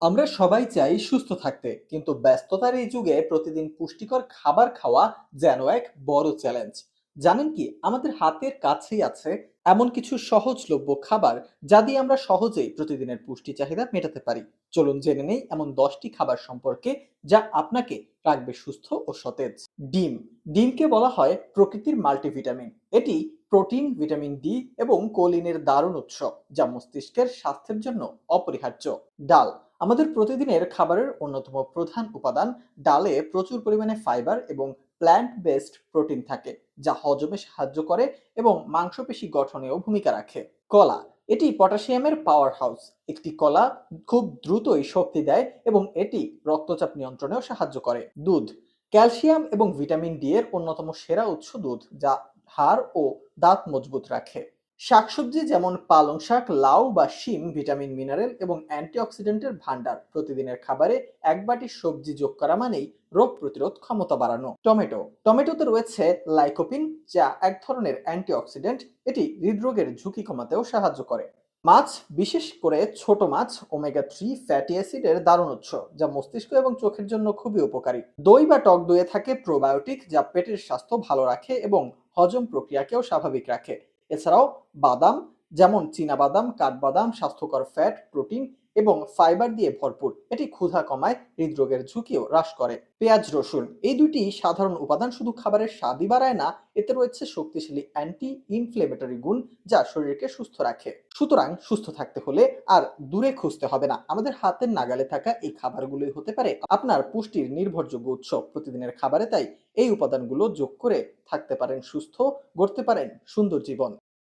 আমরা সবাই চাই সুস্থ থাকতে, কিন্তু ব্যস্ততার এই যুগে প্রতিদিন পুষ্টিকর খাবার খাওয়া যেন এক বড় চ্যালেঞ্জ। জানেন কি, আমাদের হাতের কাছেই আছে এমন কিছু সহজলভ্য খাবার যা দিয়ে আমরা সহজেই প্রতিদিনের পুষ্টি চাহিদা মেটাতে পারি। চলুন জেনে নেই এমন 10টি খাবার সম্পর্কে যা আপনাকে রাখবে সুস্থ ও সতেজ। ডিম। ডিমকে বলা হয় প্রকৃতির মাল্টিভিটামিন। এটি প্রোটিন, ভিটামিন ডি এবং কোলিনের দারুণ উৎস, যা মস্তিষ্কের স্বাস্থ্যের জন্য অপরিহার্য। ডাল আমাদের প্রতিদিনের খাবারের অন্যতম প্রধান উপাদান। ডালে প্রচুর পরিমাণে ফাইবার এবং প্ল্যান্ট বেসড প্রোটিন থাকে, যা হজমে সাহায্য করে এবং মাংসপেশি গঠনেও ভূমিকা রাখে। কলা, এটি পটাশিয়ামের পাওয়ার হাউস। একটি কলা খুব দ্রুতই শক্তি দেয় এবং এটি রক্তচাপ নিয়ন্ত্রণেও সাহায্য করে। দুধ, ক্যালসিয়াম এবং ভিটামিন ডি এর অন্যতম সেরা উৎস দুধ, যা হাড় ও দাঁত মজবুত রাখে। শাকসবজি যেমন পালং শাক, লাউ বা শিম ভিটামিন, মিনারেল এবং অ্যান্টিঅক্সিডেন্টের ভান্ডার। প্রতিদিনের খাবারে এক বাটি সবজি যোগ করা মানেই রোগ প্রতিরোধ ক্ষমতা বাড়ানো। টমেটো, টমেটোতে রয়েছে লাইকোপিন, যা এক ধরনের অ্যান্টিঅক্সিডেন্ট। এটি হৃদরোগের ঝুঁকি কমাতেও সাহায্য করে। মাছ, বিশেষ করে ছোট মাছ, ওমেগা 3 ফ্যাটি অ্যাসিডের দারুণ উৎস, যা মস্তিষ্ক এবং চোখের জন্য খুবই উপকারী। দই বা টক দইয়ে থাকে প্রোবায়োটিক, যা পেটের স্বাস্থ্য ভালো রাখে এবং হজম প্রক্রিয়াকেও স্বাভাবিক রাখে। এছাড়াও বাদাম, যেমন চীনাবাদাম, কাঠবাদাম স্বাস্থ্যকর ফ্যাট, প্রোটিন এবং ফাইবার দিয়ে ভরপুর। এটি ক্ষুধা কমায়, হৃদরোগের ঝুঁকিও হ্রাস করে। পেঁয়াজ, রসুন, এই দুটি সাধারণ উপাদান শুধু খাবারের স্বাদই বাড়ায় না, এতে রয়েছে শক্তিশালী অ্যান্টি ইনফ্লেমেটরি গুণ, যা শরীরকে সুস্থ রাখে। সুতরাং সুস্থ থাকতে হলে আর দূরে খুঁজতে হবে না, আমাদের হাতের নাগালে থাকা এই খাবারগুলোই হতে পারে আপনার পুষ্টির নির্ভরযোগ্য উৎস। প্রতিদিনের খাবারে তাই এই উপাদানগুলো যোগ করে থাকতে পারেন সুস্থ, গড়তে পারেন সুন্দর জীবন।